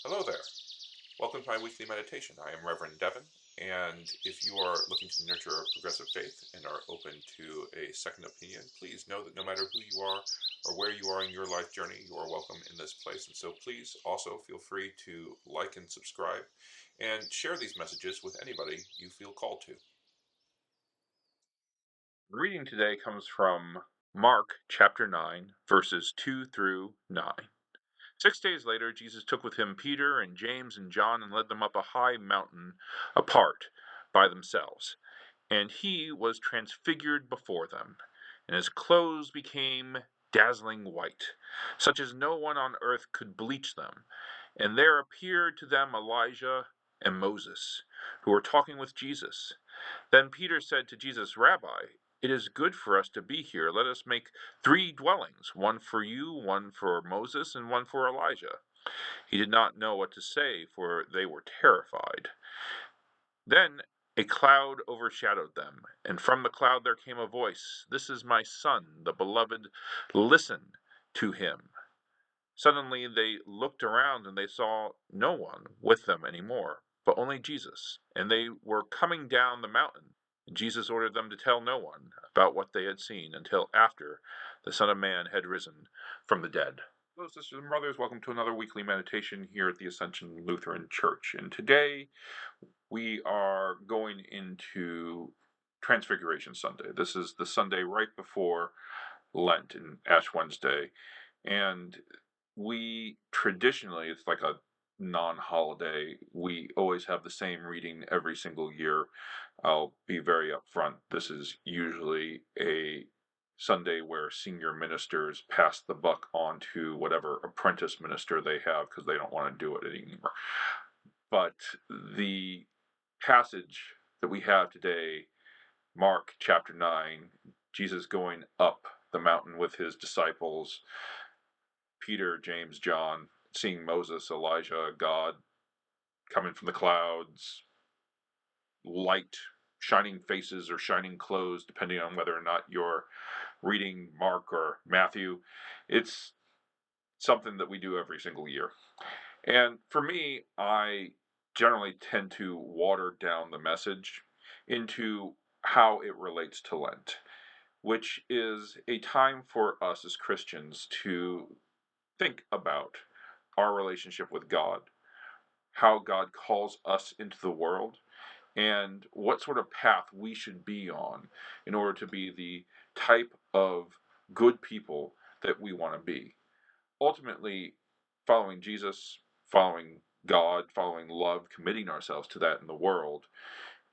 Hello there. Welcome to my weekly meditation. I am Reverend Devon, and if you are looking to nurture a progressive faith and are open to a second opinion, please know that no matter who you are or where you are in your life journey, you are welcome in this place. And so please also feel free to like and subscribe and share these messages with anybody you feel called to. The reading today comes from Mark chapter 9, verses 2 through 9. 6 days later, Jesus took with him Peter and James and John and led them up a high mountain apart by themselves. And he was transfigured before them, and his clothes became dazzling white, such as no one on earth could bleach them. And there appeared to them Elijah and Moses, who were talking with Jesus. Then Peter said to Jesus, "Rabbi, it is good for us to be here. Let us make 3 dwellings, one for you, one for Moses, and one for Elijah." He did not know what to say, for they were terrified. Then a cloud overshadowed them, and from the cloud there came a voice, "This is my son, the beloved. Listen to him." Suddenly they looked around, and they saw no one with them anymore, but only Jesus, and they were coming down the mountain. Jesus ordered them to tell no one about what they had seen until after the Son of Man had risen from the dead. Hello, sisters and brothers. Welcome to another weekly meditation here at the Ascension Lutheran Church. And today we are going into Transfiguration Sunday. This is the Sunday right before Lent and Ash Wednesday. And we traditionally, it's like a non-holiday, we always have the same reading every single year. I'll be very upfront. This is usually a Sunday where senior ministers pass the buck on to whatever apprentice minister they have because they don't want to do it anymore. But the passage that we have today, Mark chapter 9, Jesus going up the mountain with his disciples, Peter, James, John, seeing Moses, Elijah, God coming from the clouds, light, shining faces or shining clothes, depending on whether or not you're reading Mark or Matthew. It's something that we do every single year. And for me, I generally tend to water down the message into how it relates to Lent, which is a time for us as Christians to think about our relationship with God, how God calls us into the world, and what sort of path we should be on in order to be the type of good people that we want to be. Ultimately, following Jesus, following God, following love, committing ourselves to that in the world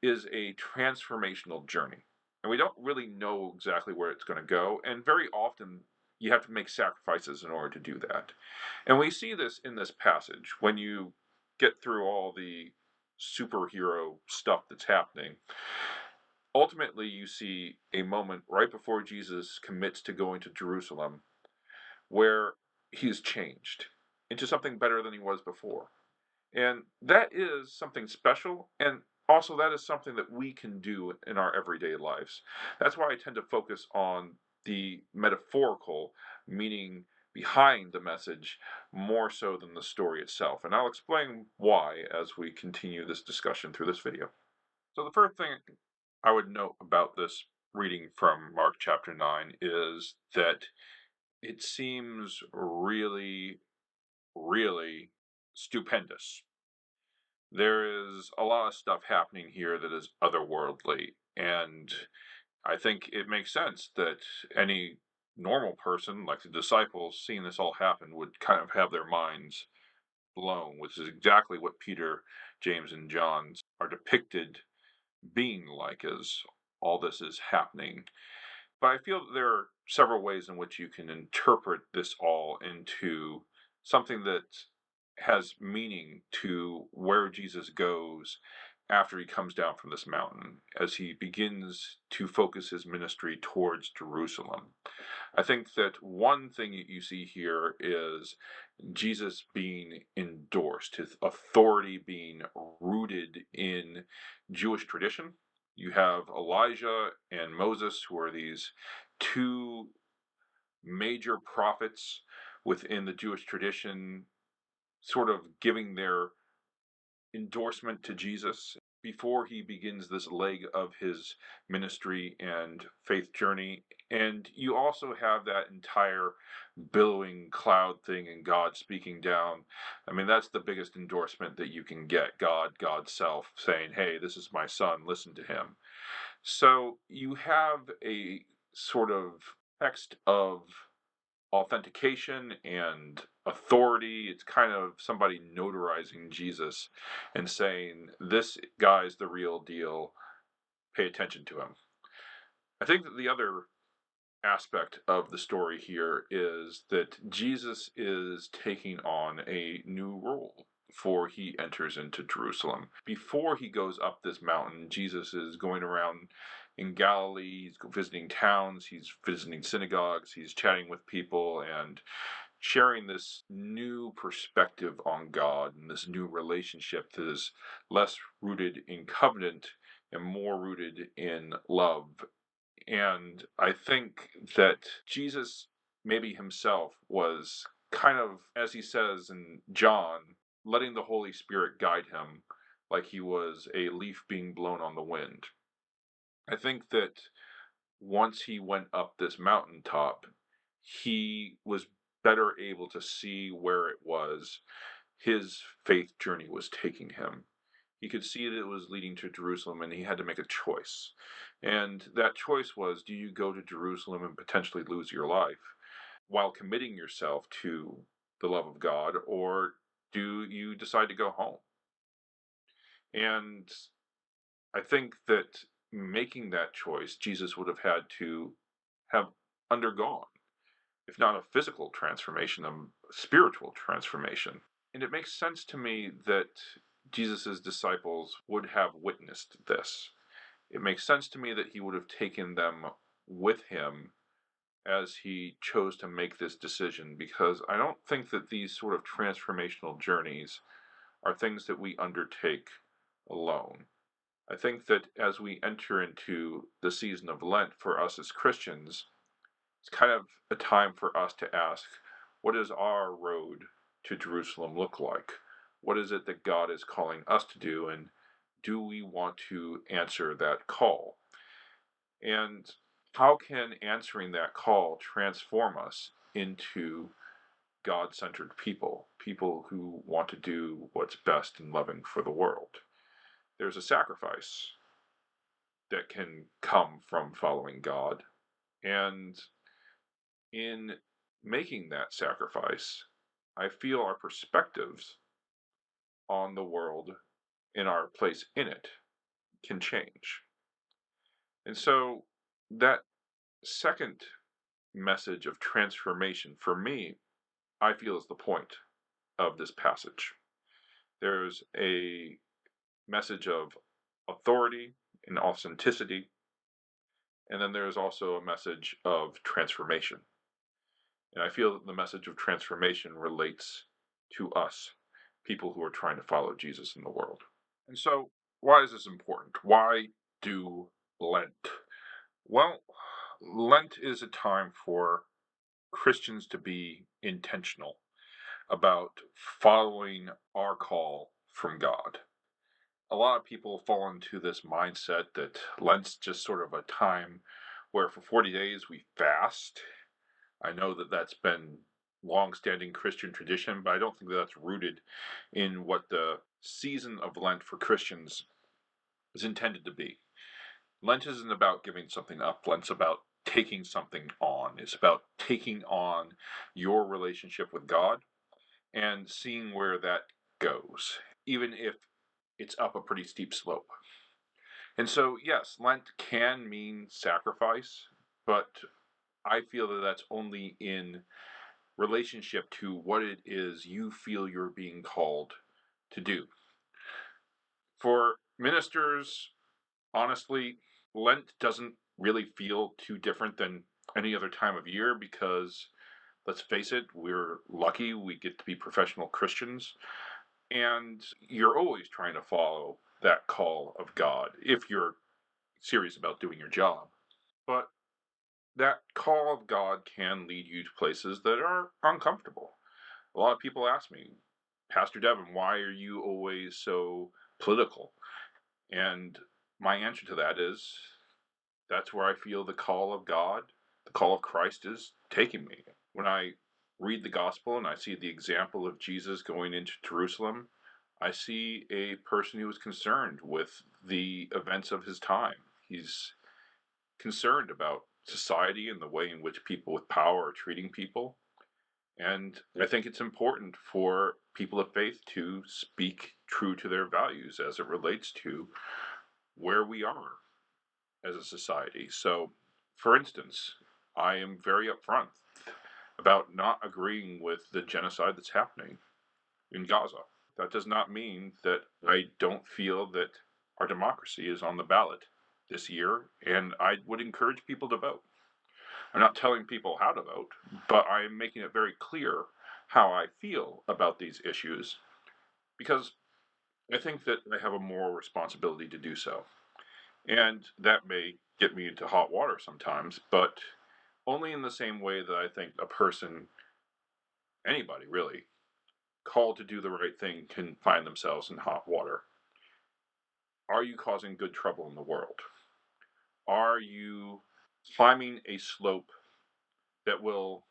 is a transformational journey. And we don't really know exactly where it's going to go. And very often you have to make sacrifices in order to do that. And we see this in this passage when you get through all the superhero stuff that's happening. Ultimately, you see a moment right before Jesus commits to going to Jerusalem where he is changed into something better than he was before. And that is something special, and also that is something that we can do in our everyday lives. That's why I tend to focus on the metaphorical meaning behind the message more so than the story itself. And I'll explain why as we continue this discussion through this video. So the first thing I would note about this reading from Mark chapter 9 is that it seems really, really stupendous. There is a lot of stuff happening here that is otherworldly, and I think it makes sense that any normal person, like the disciples, seeing this all happen, would kind of have their minds blown, which is exactly what Peter, James, and John are depicted being like as all this is happening. But I feel that there are several ways in which you can interpret this all into something that has meaning to where Jesus goes after he comes down from this mountain, as he begins to focus his ministry towards Jerusalem. I think that one thing you see here is Jesus being endorsed, his authority being rooted in Jewish tradition. You have Elijah and Moses, who are these two major prophets within the Jewish tradition, sort of giving their endorsement to Jesus before he begins this leg of his ministry and faith journey. And you also have that entire billowing cloud thing and God speaking down. I mean, that's the biggest endorsement that you can get. God's self saying, hey, this is my son, listen to him. So you have a sort of text of authentication and authority. It's kind of somebody notarizing Jesus and saying, this guy's the real deal. Pay attention to him. I think that the other aspect of the story here is that Jesus is taking on a new role before he enters into Jerusalem. Before he goes up this mountain, Jesus is going around in Galilee, he's visiting towns, he's visiting synagogues, he's chatting with people and sharing this new perspective on God and this new relationship that is less rooted in covenant and more rooted in love. And I think that Jesus, maybe himself, was kind of, as he says in John, letting the Holy Spirit guide him like he was a leaf being blown on the wind. I think that once he went up this mountaintop, he was better able to see where it was his faith journey was taking him. He could see that it was leading to Jerusalem, and he had to make a choice. And that choice was, do you go to Jerusalem and potentially lose your life while committing yourself to the love of God, or do you decide to go home? And I think that making that choice, Jesus would have had to have undergone, if not a physical transformation, a spiritual transformation. And it makes sense to me that Jesus' disciples would have witnessed this. It makes sense to me that he would have taken them with him as he chose to make this decision, because I don't think that these sort of transformational journeys are things that we undertake alone. I think that as we enter into the season of Lent for us as Christians, it's kind of a time for us to ask, what does our road to Jerusalem look like? What is it that God is calling us to do? And do we want to answer that call? And how can answering that call transform us into God-centered people, people who want to do what's best and loving for the world? There's a sacrifice that can come from following God, and in making that sacrifice, I feel our perspectives on the world and our place in it can change. And so that second message of transformation, for me, I feel is the point of this passage. There's a message of authority and authenticity, and then there's also a message of transformation. And I feel that the message of transformation relates to us, people who are trying to follow Jesus in the world. And so, why is this important? Why do Lent? Well, Lent is a time for Christians to be intentional about following our call from God. A lot of people fall into this mindset that Lent's just sort of a time where for 40 days we fast. I know that that's been long-standing Christian tradition, but I don't think that that's rooted in what the season of Lent for Christians is intended to be. Lent isn't about giving something up. Lent's about taking something on. It's about taking on your relationship with God and seeing where that goes, even if it's up a pretty steep slope. And so, yes, Lent can mean sacrifice, but I feel that that's only in relationship to what it is you feel you're being called to do. For ministers, honestly, Lent doesn't really feel too different than any other time of year because, let's face it, we're lucky we get to be professional Christians, and you're always trying to follow that call of God if you're serious about doing your job. But that call of God can lead you to places that are uncomfortable. A lot of people ask me, Pastor Devon, why are you always so political? And my answer to that is that's where I feel the call of God, the call of Christ is taking me. When I read the gospel and I see the example of Jesus going into Jerusalem, I see a person who is concerned with the events of his time. He's concerned about society and the way in which people with power are treating people. And I think it's important for people of faith to speak true to their values as it relates to where we are as a society. So, for instance, I am very upfront about not agreeing with the genocide that's happening in Gaza. That does not mean that I don't feel that our democracy is on the ballot this year, and I would encourage people to vote. I'm not telling people how to vote, but I am making it very clear how I feel about these issues because I think that I have a moral responsibility to do so. And that may get me into hot water sometimes, but only in the same way that I think a person, anybody really, called to do the right thing can find themselves in hot water. Are you causing good trouble in the world? Are you climbing a slope that will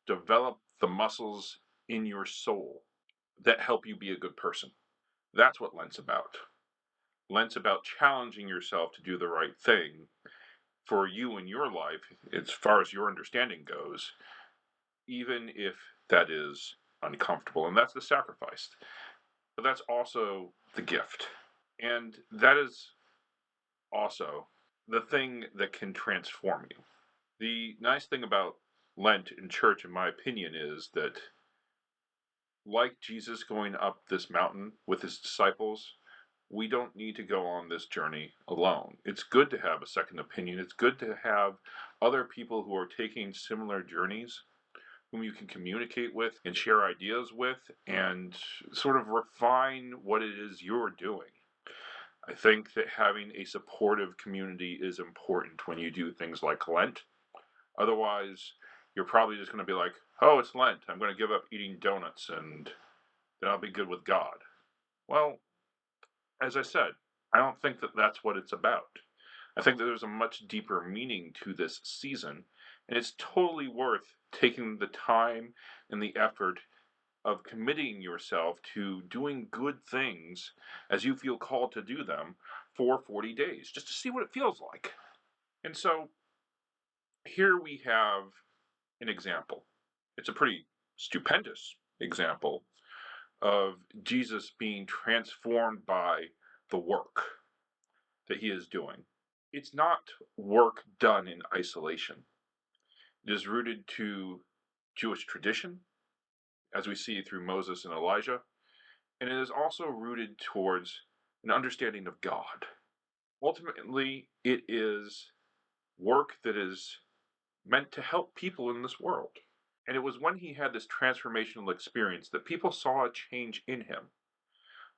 develop the muscles in your soul that help you be a good person? That's what Lent's about. Lent's about challenging yourself to do the right thing for you in your life, as far as your understanding goes, even if that is uncomfortable. And that's the sacrifice. But that's also the gift. And that is also the thing that can transform you. The nice thing about Lent in church, in my opinion, is that, like Jesus going up this mountain with his disciples, we don't need to go on this journey alone. It's good to have a second opinion. It's good to have other people who are taking similar journeys whom you can communicate with and share ideas with and sort of refine what it is you're doing. I think that having a supportive community is important when you do things like Lent. Otherwise, you're probably just going to be like, oh, it's Lent. I'm going to give up eating donuts and then I'll be good with God. Well, as I said, I don't think that that's what it's about. I think that there's a much deeper meaning to this season, and it's totally worth taking the time and the effort of committing yourself to doing good things as you feel called to do them for 40 days, just to see what it feels like. And so here we have an example. It's a pretty stupendous example of Jesus being transformed by the work that he is doing. It's not work done in isolation. It is rooted to Jewish tradition, as we see through Moses and Elijah, and it is also rooted towards an understanding of God. Ultimately, it is work that is meant to help people in this world. And it was when he had this transformational experience that people saw a change in him.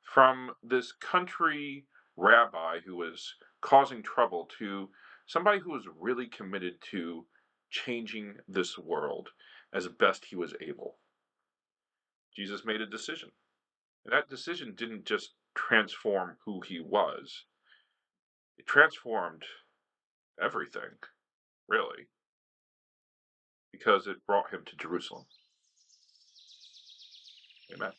From this country rabbi who was causing trouble to somebody who was really committed to changing this world as best he was able. Jesus made a decision. And that decision didn't just transform who he was, it transformed everything, really, because it brought him to Jerusalem. Amen.